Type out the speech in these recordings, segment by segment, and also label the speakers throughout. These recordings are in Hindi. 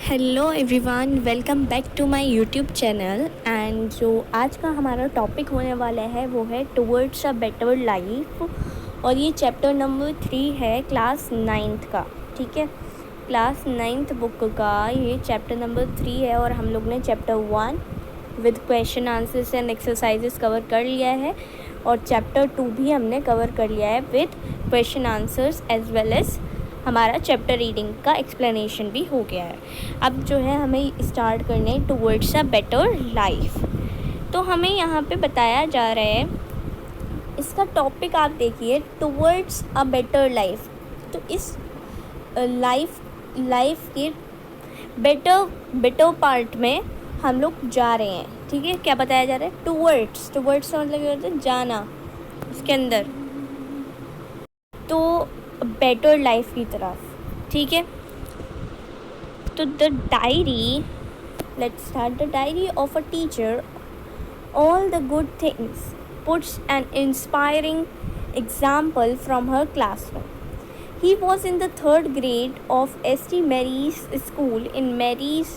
Speaker 1: Hello everyone, welcome back to my YouTube channel. And जो आज का हमारा टॉपिक होने वाला है वो है टुवर्ड्स अ बेटर लाइफ। और ये चैप्टर नंबर 3 है क्लास 9th का। ठीक है, क्लास 9th बुक का ये चैप्टर नंबर 3 है। और हम लोग ने chapter 1 with question answers and exercises cover कर लिया है, और चैप्टर 2 भी हमने कवर कर लिया है with question answers as well as हमारा चैप्टर रीडिंग का एक्सप्लेनेशन भी हो गया है। अब जो है हमें स्टार्ट करने हैं टुवर्ड्स अ बेटर लाइफ। तो हमें यहाँ पे बताया जा रहा है, इसका टॉपिक आप देखिए, टुवर्ड्स अ बेटर लाइफ। तो इस लाइफ के बेटर पार्ट में हम लोग जा रहे हैं। ठीक है, क्या बताया जा रहा है? टुवर्ड्स का मतलब क्या होता है? जाना, उसके अंदर, तो बेटर लाइफ की तरफ। ठीक है, तो the diary, let's start the diary of a teacher all the good things puts an inspiring example from her classroom. He was in the 3rd grade of St. Mary's School in Mary's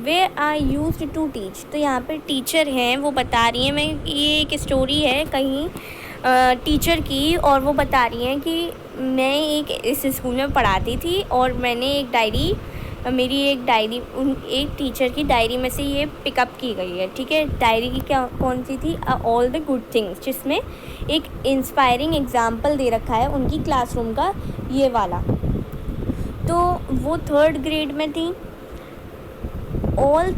Speaker 1: where I used to teach. तो यहाँ पर टीचर हैं, वो बता रही हैं, मैं ये एक स्टोरी है कहीं टीचर की, और वो बता रही हैं कि मैं एक इस स्कूल में पढ़ाती थी और मैंने एक डायरी एक टीचर की डायरी में से ये पिकअप की गई है। ठीक है, डायरी की कौन सी थी? ऑल द गुड थिंग्स, जिसमें एक इंस्पायरिंग एग्जाम्पल दे रखा है उनकी क्लासरूम का, ये वाला। तो वो 3rd ग्रेड में थी। ऑल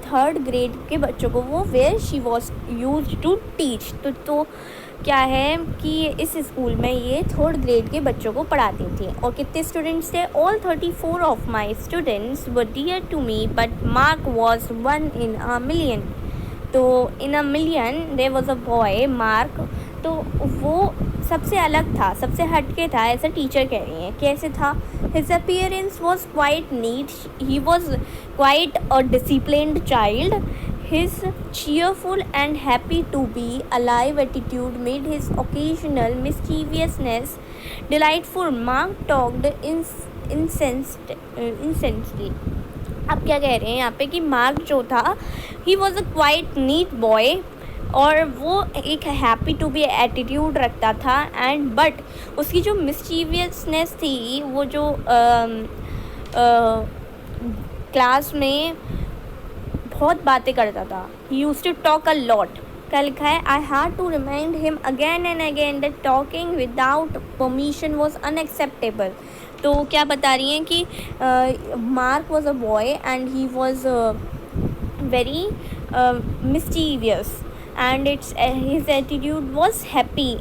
Speaker 1: थर्ड ग्रेड के बच्चों को वो where she was use to teach. तो क्या है कि इस स्कूल में ये 3rd ग्रेड के बच्चों को पढ़ाती थी। और कितने स्टूडेंट्स थे? All 34 of my students were dear to me but Mark was 1 in a million। तो in a million there was a boy Mark. तो वो सबसे अलग था, सबसे हटके था, ऐसा टीचर कह रही हैं। कैसे था? His appearance was quite neat. He was quite a disciplined child. His cheerful and happy to be alive attitude made his occasional mischievousness delightful. Mark talked incessantly. अब क्या कह रहे हैं यहाँ पे कि मार्क जो था, he was a quite neat boy, और वो एक हैप्पी टू बी एटीट्यूड रखता था। एंड बट उसकी जो मिस्चीवियसनेस थी, वो जो क्लास में बहुत बातें करता था। He used to talk a lot. क्या लिखा है? I had to remind him again and again that talking without permission was unacceptable. तो क्या बता रही हैं कि Mark was a boy and he was very mischievous and his attitude was happy.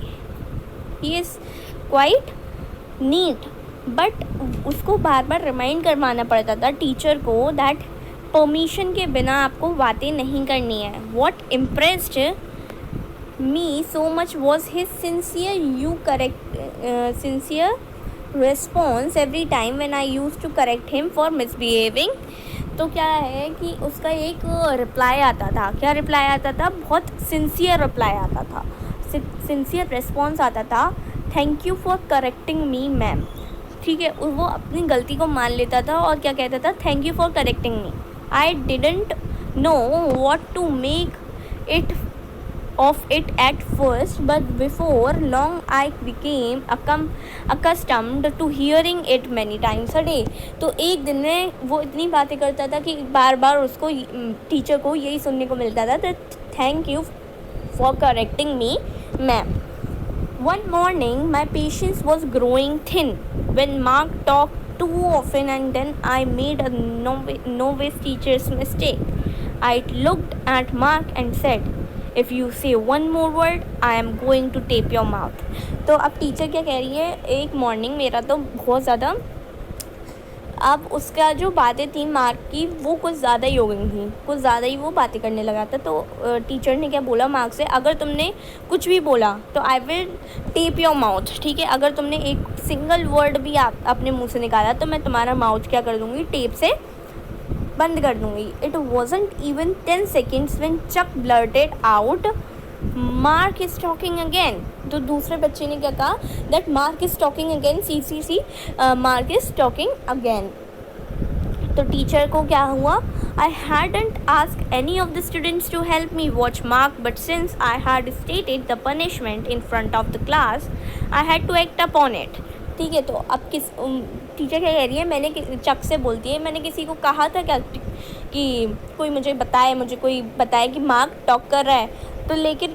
Speaker 1: He is quite neat, but उसको बार बार रिमाइंड करवाना पड़ता था टीचर को दैट परमिशन के बिना आपको बातें नहीं करनी है। What impressed me so much was his sincere response every time when I used to correct him for misbehaving. तो क्या है कि उसका एक रिप्लाई आता था। क्या रिप्लाई आता था? बहुत सिंसियर रिप्लाई आता था, सिंसियर रिस्पॉन्स आता था। Thank you for correcting me ma'am. ठीक है, वो अपनी गलती को मान लेता था और क्या कहता था? Thank you for correcting me. I didn't know what to make it of it at first, but before long I became accustomed to hearing it many times a day. तो एक दिन में वो इतनी बातें करता था कि बार बार उसको टीचर को यही सुनने को मिलता था, thank you for correcting me ma'am. One morning my patience was growing thin when Mark talked too often, and then I made a novice teacher's mistake. I looked at Mark and said, If you say one more word, I am going to tape your mouth. तो अब टीचर क्या कह रही है? एक मॉर्निंग मेरा तो बहुत ज़्यादा, अब उसका जो बातें थी मार्क की, वो कुछ ज़्यादा ही हो गई थी, कुछ ज़्यादा ही वो बातें करने लगा था। तो टीचर ने क्या बोला मार्क से? अगर तुमने कुछ भी बोला तो I will tape your mouth. ठीक है, अगर तुमने एक सिंगल वर्ड भी अपने मुँह से निकाला तो मैं तुम्हारा माउथ क्या कर दूँगी? टेप से बंद कर दूँगी। It wasn't even 10 seconds when Chuck blurted out, Mark is talking again. तो दूसरे बच्चे ने क्या कहा, that Mark is talking again, see Mark is talking again. तो टीचर को क्या हुआ, I hadn't asked any of the students to help me watch Mark, but since I had stated the punishment in front of the class, I had to act upon it. ठीक है, तो अब टीचर क्या कह रही है, मैंने चक से बोलती है, मैंने किसी को कहा था क्या कि मुझे कोई बताए कि मार्क टॉक कर रहा है। तो लेकिन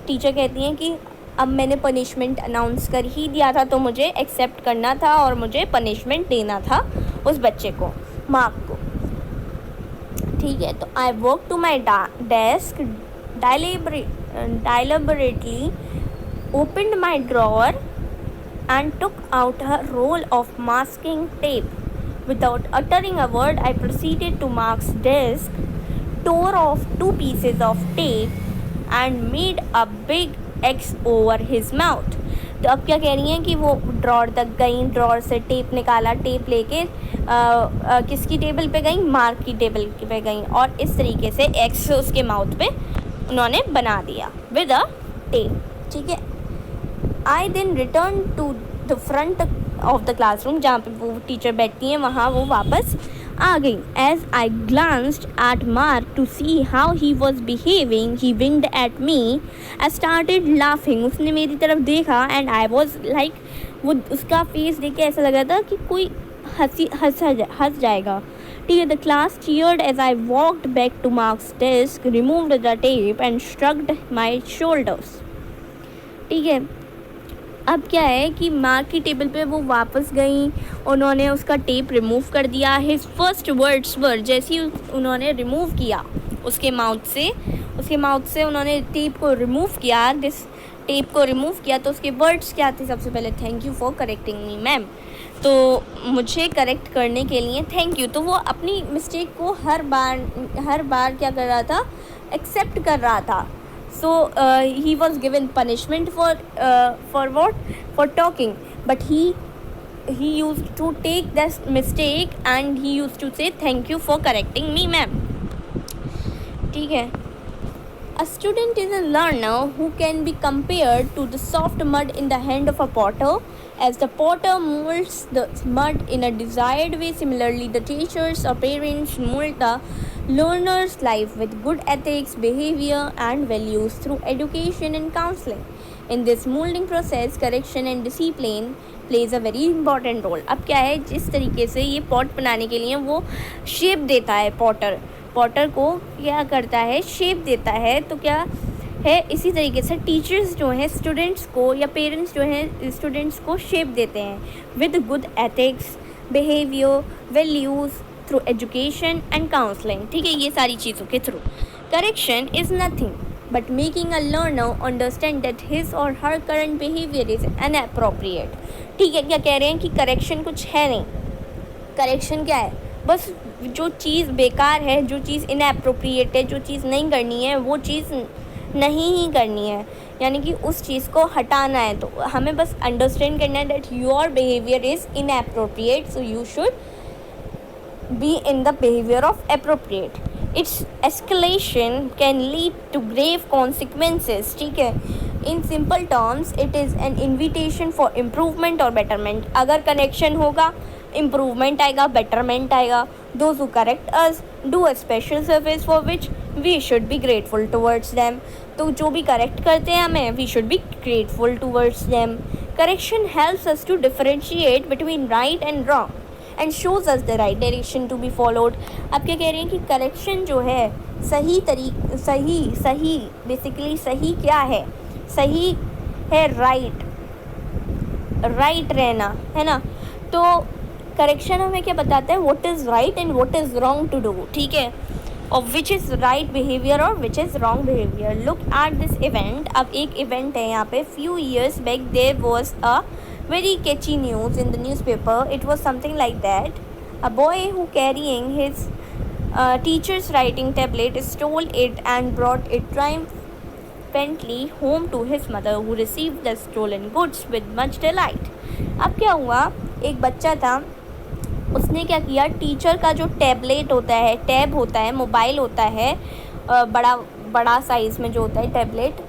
Speaker 1: टीचर कहती हैं कि अब मैंने पनिशमेंट अनाउंस कर ही दिया था, तो मुझे एक्सेप्ट करना था और मुझे पनिशमेंट देना था उस बच्चे को, मार्क को। ठीक है, तो I walk to my desk, deliberately opened my drawer and took out a roll of masking tape. Without uttering a word, I proceeded to Mark's desk, tore off 2 pieces of tape and made a big X over his mouth. तो अब क्या कह रही हैं कि वो ड्रॉर तक गई, ड्रॉर से टेप निकाला, टेप लेके किसकी टेबल पे गई, मार्क की टेबल पे गई, और इस तरीके से एक्स उसके माउथ पे उन्होंने बना दिया विद अ टेप। ठीक है, I then return to the front of the classroom, जहाँ पे वो टीचर बैठती हैं वहाँ वो वापस आ गई। As I glanced at Mark to see how he was behaving, he winked at me, I started laughing. उसने मेरी तरफ देखा एंड आई वॉज लाइक, वो उसका फेस देख के ऐसा लगा था कि कोई हंस जाएगा। ठीक है, the class cheered as I walked back to Mark's desk, removed the tape and shrugged my shoulders. ठीक है, अब क्या है कि मार्क की टेबल पे वो वापस गई, उन्होंने उसका टेप रिमूव कर दिया। हिज फर्स्ट वर्ड्स वर, जैसे ही उन्होंने रिमूव किया उसके माउथ से उन्होंने टेप को रिमूव किया, तो उसके वर्ड्स क्या थे, सबसे पहले thank you for correcting me ma'am, तो मुझे करेक्ट करने के लिए थैंक यू। तो वो अपनी मिस्टेक को हर बार क्या कर रहा था, एक्सेप्ट कर रहा था। So he was given punishment for what? For talking, but he used to take this mistake and he used to say thank you for correcting me ma'am. ठीक है, a student is a learner who can be compared to the soft mud in the hand of a potter. As the potter molds the mud in a desired way, similarly the teachers or parents mold the learner's life with good ethics, behavior and values through education and counseling. In this molding process, correction and discipline plays a very important role. अब क्या है, जिस तरीके से ये पॉट बनाने के लिए वो शेप देता है, पॉटर को क्या करता है, शेप देता है। तो क्या है, इसी तरीके से टीचर्स जो हैं स्टूडेंट्स को, या पेरेंट्स जो हैं स्टूडेंट्स को शेप देते हैं with good ethics, behaviour, values through education and counselling. ठीक है, ये सारी चीज़ों के through. Correction is nothing but making a learner understand that his और हर करंट बिहेवियर इज़ इनएप्रोप्रिएट। ठीक है, क्या कह रहे हैं कि करेक्शन कुछ है नहीं। करेक्शन क्या है, बस जो चीज़ बेकार है, जो चीज़ इनएप्रोप्रिएट है, जो चीज़ नहीं करनी है, वो चीज़ नहीं ही करनी है, यानी कि उस चीज़ को हटाना है। तो हमें बस अंडरस्टैंड करना है that your behaviour is inappropriate, so you should be in the behavior of appropriate. Its escalation can lead to grave consequences. ठीक है, in simple terms it is an invitation for improvement or betterment. अगर कनेक्शन होगा, improvement आएगा, betterment आएगा। Those who correct us do a special service for which we should be grateful towards them. तो जो भी करेक्ट करते हैं हमें, we should be grateful towards them. Correction helps us to differentiate between right and wrong and shows us the right direction to be followed. अब क्या कह रहे हैं कि करेक्शन जो है सही बेसिकली सही क्या है, सही है राइट रहना, है ना। तो करेक्शन हमें क्या बताता है, what is right and what is wrong to do. ठीक है, और विच इज़ राइट बिहेवियर और which is wrong behaviour. Look at this event. अब एक इवेंट है यहाँ पे, few years back there was a very catchy news in the newspaper. It was something like that. A boy who carrying his teacher's writing tablet stole it and brought it triumphantly home to his mother, who received the stolen goods with much delight. अब क्या हुआ, एक बच्चा था, उसने क्या किया, टीचर का जो टैबलेट होता है, टैब होता है, मोबाइल होता है, बड़ा साइज़ में जो होता है टैबलेट,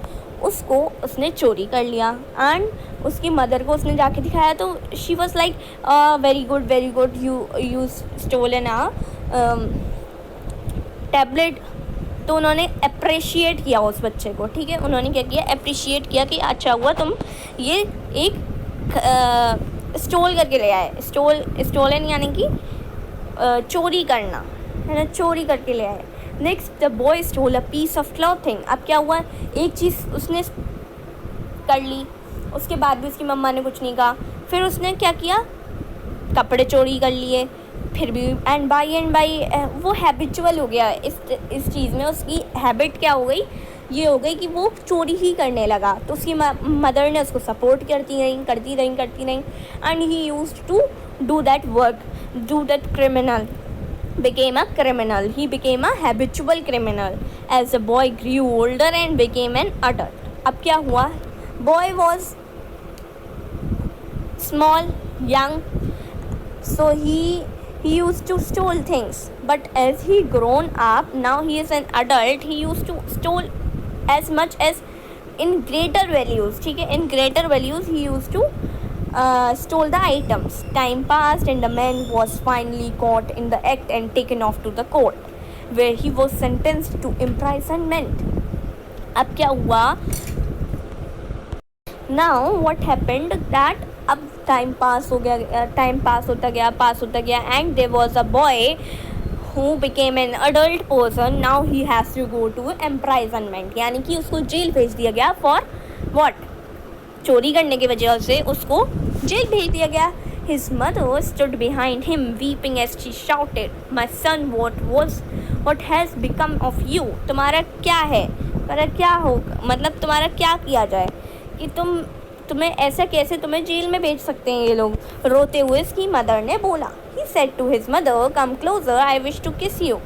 Speaker 1: उसको उसने चोरी कर लिया एंड उसकी मदर को उसने जाके दिखाया तो she was like very good you stolen a tablet. तो उन्होंने अप्रिशिएट किया उस बच्चे को, ठीक है, उन्होंने क्या किया, अप्रिशिएट किया कि अच्छा हुआ तुम ये एक स्टोल करके ले आए। स्टोलन यानी कि चोरी करना, है ना, चोरी करके ले आए। Next the boy stole a piece of clothing. अब क्या हुआ, एक चीज़ उसने कर ली, उसके बाद भी उसकी मम्मा ने कुछ नहीं कहा। फिर उसने क्या किया, कपड़े चोरी कर लिए, फिर भी एंड बाई वो हैबिचुअल हो गया इस चीज़ में। उसकी हैबिट क्या हो गई, ये हो गई कि वो चोरी ही करने लगा। तो उसकी मदर ने उसको सपोर्ट करती रही and he used to do that work, do that criminal, became a criminal. He became a habitual criminal as the boy grew older and became an adult. अब क्या हुआ, boy was small, young, so he used to steal things, but as he grown up, now he is an adult, he used to steal as much as in greater values, ठीक है, in greater values he used to stole the items. Time passed and the man was finally caught in the act and taken off to the court, where he was sentenced to imprisonment. अब क्या हुआ, now what happened that अब टाइम पास होता गया and there was a boy who became an adult person. Now he has to go to imprisonment, यानी कि उसको जेल भेज दिया गया for what, चोरी करने की वजह से उसको जेल भेज दिया गया। His mother stood behind him weeping as she shouted, "My son, what has become of you?" तुम्हारा क्या है, तुम्हारा क्या होगा, मतलब तुम्हारा क्या किया जाए कि तुम्हें ऐसा कैसे, तुम्हें जेल में भेज सकते हैं ये लोग, रोते हुए इसकी मदर ने बोला। He said to his mother, "Come closer, I wish to kiss you."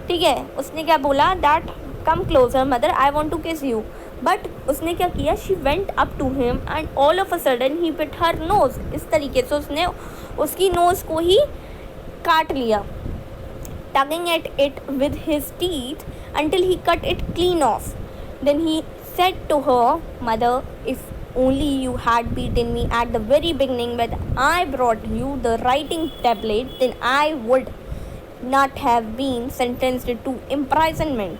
Speaker 1: ठीक है, उसने क्या बोला, that come closer mother, I want to kiss you. But उसने क्या किया, she went up to him and all of a sudden he bit her nose. इस तरीके से उसने उसकी नोज़ को ही काट लिया, tugging at it with his teeth until he cut it clean off. Then he said to her, mother, if only you had beaten me at the very beginning when I brought you the writing tablet, then I would not have been sentenced to imprisonment.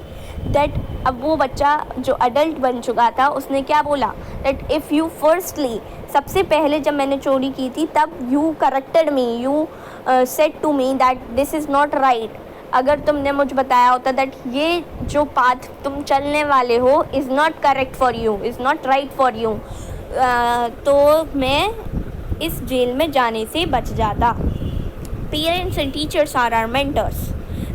Speaker 1: That अब वो बच्चा जो अडल्ट बन चुका था उसने क्या बोला, दैट इफ़ यू फर्स्टली, सबसे पहले जब मैंने चोरी की थी तब you corrected me, you said to me that this is not right. अगर तुमने मुझे बताया होता दैट ये जो पाथ तुम चलने वाले हो is not correct for you, is not right for you, तो मैं इस जेल में जाने से बच जाता। Parents and teachers are our mentors,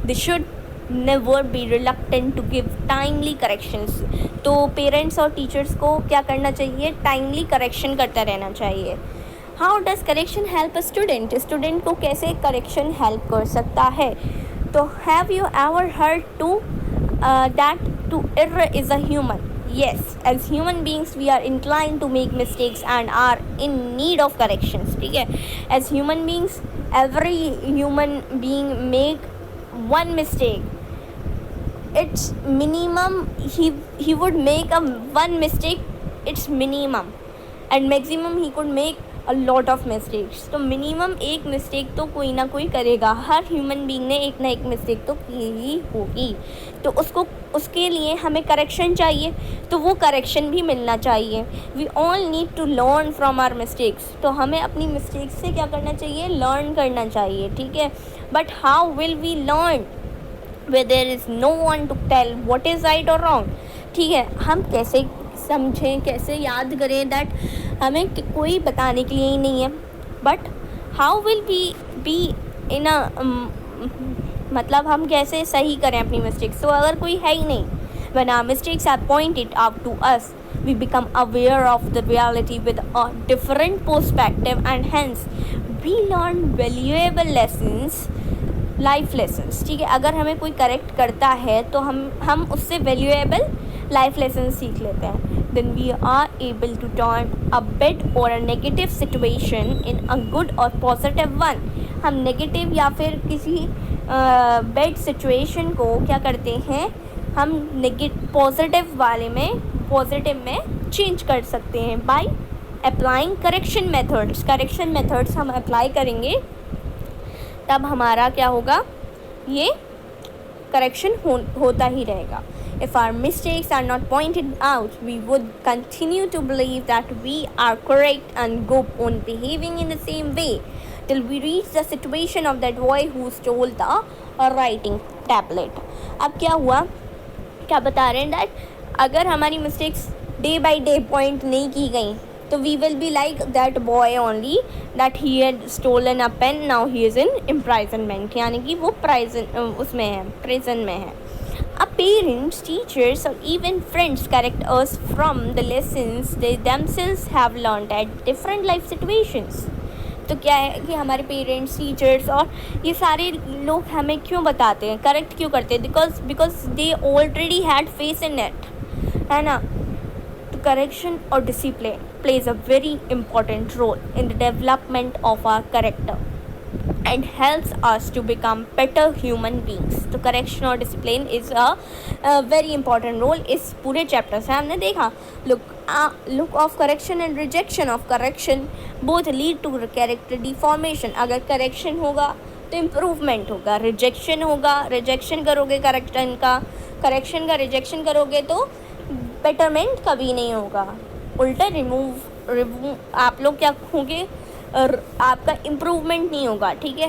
Speaker 1: they should never be reluctant to give timely corrections. तो पेरेंट्स और टीचर्स को क्या करना चाहिए, टाइमली करेक्शन करता रहना चाहिए। How does correction help a student, student को कैसे करेक्शन हेल्प कर सकता है। तो have you ever heard to that to err is a human? Yes, as human beings we are inclined to make mistakes and are in need of corrections, ठीक है। as human beings, every human being make one mistake, it's minimum, he would make a one mistake, it's minimum, and maximum he could make a lot of mistakes. तो मिनिमम एक मिस्टेक तो कोई ना कोई करेगा, हर ह्यूमन बीइंग ने एक ना एक मिस्टेक तो की ही होगी। तो उसके लिए हमें करेक्शन चाहिए, तो वो करेक्शन भी मिलना चाहिए। We all need to learn from our mistakes, तो हमें अपनी मिस्टेक्स से क्या करना चाहिए, लर्न करना चाहिए, ठीक है। But how will we learn where there is no one to tell what is right or wrong, ठीक है। हम कैसे समझें, कैसे याद करें दैट हमें कोई बताने के लिए ही नहीं है। But how will we be in a, मतलब हम कैसे सही करें अपनी मिस्टेक्स, तो अगर कोई है ही नहीं, when our mistakes are pointed out to us, we become aware of the reality with a different perspective and hence we learn valuable lessons, life lessons, ठीक है। अगर हमें कोई करेक्ट करता है तो हम उससे वैल्यूएबल लाइफ लेसन सीख लेते हैं। Then we are able to turn a bad और a negative situation in a good और पॉजिटिव वन। हम नेगेटिव या फिर किसी बैड सिचुएशन को क्या करते हैं, हम पॉजिटिव वाले में पॉजिटिव में चेंज कर सकते हैं बाय अप्लाइंग करेक्शन मेथड्स हम अप्लाई करेंगे, तब हमारा क्या होगा, ये करेक्शन होता ही रहेगा. If our mistakes are not pointed out, we would continue to believe that we are correct and go on behaving in the same way till we reach the situation of that boy who stole the writing tablet. अब क्या हुआ, क्या बता रहे हैं, that अगर हमारी mistakes day by day point नहीं की गई तो we will be like that boy only that he had stolen a pen, now he is in imprisonment, यानी कि वो उसमें है, प्रिजन में है. Parents, teachers, or even friends correct us from the lessons they themselves have learned at different life situations. तो क्या है कि हमारे पेरेंट्स, टीचर्स और ये सारे लोग हमें क्यों बताते हैं, करेक्ट क्यों करते हैं, because they already had face in it, है ना. तो करेक्शन और discipline plays a very important role in the development of our character and helps us to become better human beings. तो correction और discipline is a very important role. इस पूरे चैप्टर से हमने देखा look of correction and rejection of correction both lead to character deformation. अगर correction होगा तो improvement होगा, rejection करोगे correction का rejection करोगे तो betterment कभी नहीं होगा, उल्टा remove आप लोग क्या होंगे और आपका इम्प्रूवमेंट नहीं होगा. ठीक है.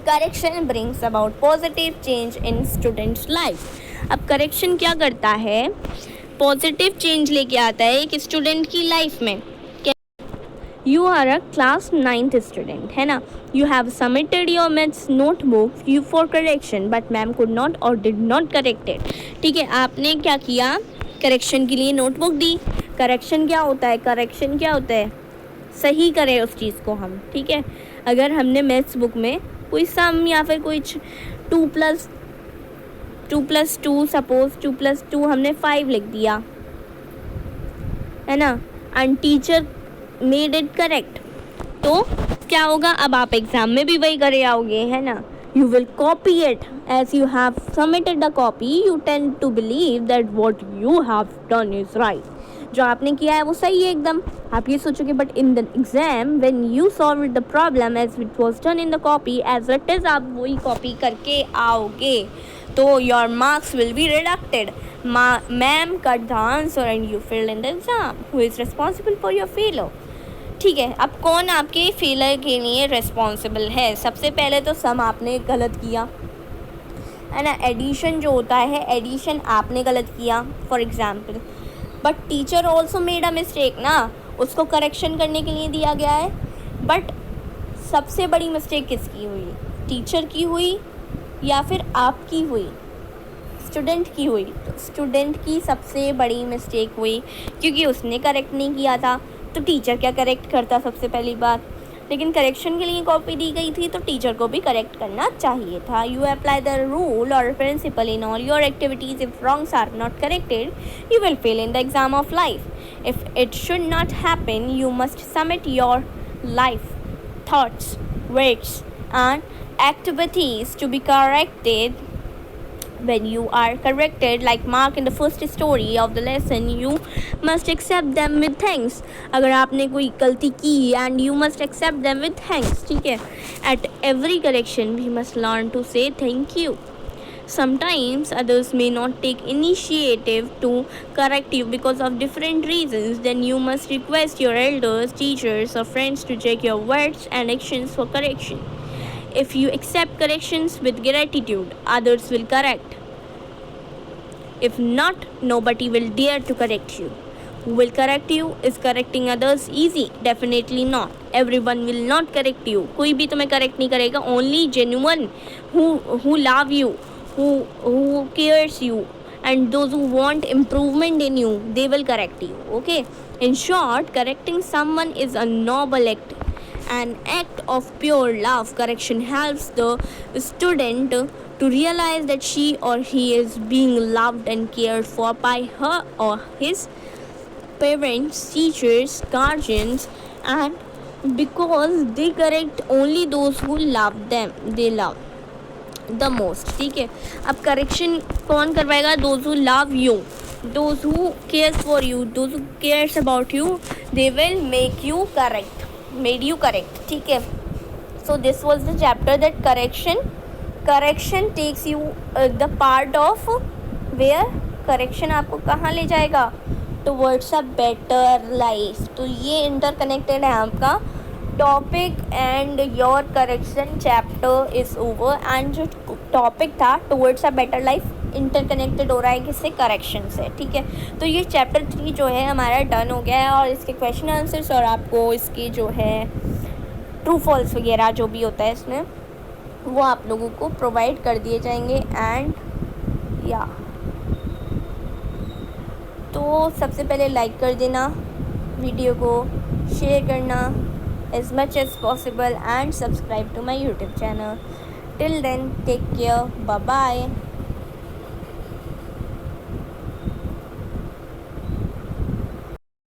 Speaker 1: Correction brings about positive change in students life. अब करेक्शन क्या करता है, पॉजिटिव चेंज लेके आता है एक स्टूडेंट की लाइफ में. You are a class 9th student, है ना. You have submitted your maths notebook you for correction but ma'am could not और डिड नॉट करेक्ट इट. ठीक है, आपने क्या किया, करेक्शन के लिए नोटबुक दी. करेक्शन क्या होता है, सही करें उस चीज़ को हम. ठीक है, अगर हमने मैथ्स बुक में कोई सम या फिर कुछ 2+2 सपोज 2+2 हमने 5 लिख दिया, है ना, and teacher made it correct, तो क्या होगा, अब आप एग्ज़ाम में भी वही करे आओगे, है ना. You will copy it as you have submitted the copy. You tend to believe that what you have done is right. जो आपने किया है वो सही है एकदम, आप ये सोचोगे. But in the exam when you solve the problem as it was done in the copy as it is, आप वही कॉपी करके आओगे तो your marks will be reducted. Ma'am cut the answer and you failed in the exam. Who is responsible for your failure. ठीक है, अब कौन आपके फेलियर के लिए रिस्पॉन्सिबल है. सबसे पहले तो सम आपने गलत किया, है ना. एडिशन जो होता है, एडिशन आपने गलत किया for example, but teacher also made a mistake ना, उसको करेक्शन करने के लिए दिया गया है. बट सबसे बड़ी मिस्टेक किसकी हुई, टीचर की हुई या फिर आपकी हुई, स्टूडेंट की हुई. तो स्टूडेंट की सबसे बड़ी मिस्टेक हुई क्योंकि उसने करेक्ट नहीं किया था. तो टीचर क्या करेक्ट करता सबसे पहली बात, लेकिन करेक्शन के लिए कॉपी दी गई थी तो टीचर को भी करेक्ट करना चाहिए था. यू अप्लाई द रूल और principle in all your activities. If wrongs are not corrected you will fail in the exam of life. If it should not happen you must submit your life thoughts, words and activities to be corrected. When you are corrected, like mark in the first story of the lesson, you must accept them with thanks. अगर आपने कोई गलती की and you must accept them with thanks. ठीक है. At every correction we must learn to say thank you. Sometimes others may not take initiative to correct you because of different reasons. Then you must request your elders, teachers or friends to check your words and actions for correction. If you accept corrections with gratitude, others will correct. If not, nobody will dare to correct you. Who will correct you? Is correcting others easy? Definitely not. Everyone will not correct you. कोई भी तुम्हें correct नहीं करेगा. Only genuine who love you, who cares you, and those who want improvement in you, they will correct you. Okay. In short, correcting someone is a noble act. An act of pure love. Correction helps the student to realize that she or he is being loved and cared for by her or his parents, teachers, guardians, and because they correct only those who love them, they love. The most, ठीक है। अब करेक्शन कौन करवाएगा? Those who love you, those who cares for you, those who cares about you, they will make you correct, made you correct, ठीक है। So this was the chapter that correction takes you the part of where, correction आपको कहाँ ले जाएगा? Towards a better life. तो ये इंटरकनेक्टेड है आपका topic and your correction chapter is over. And जो टॉपिक था towards a better life interconnected हो रहा है किससे? करेक्शन से, ठीक है। तो ये चैप्टर 3 जो है हमारा डन हो गया है और इसके क्वेश्चन आंसर्स और आपको इसकी जो है ट्रू फॉल्स वगैरह जो भी होता है इसमें वो आप लोगों को प्रोवाइड कर दिए जाएंगे। एंड या तो सबसे पहले लाइक कर देना वीडियो को, शेयर करना as much as possible and subscribe to my YouTube channel. Till then, take care. Bye bye.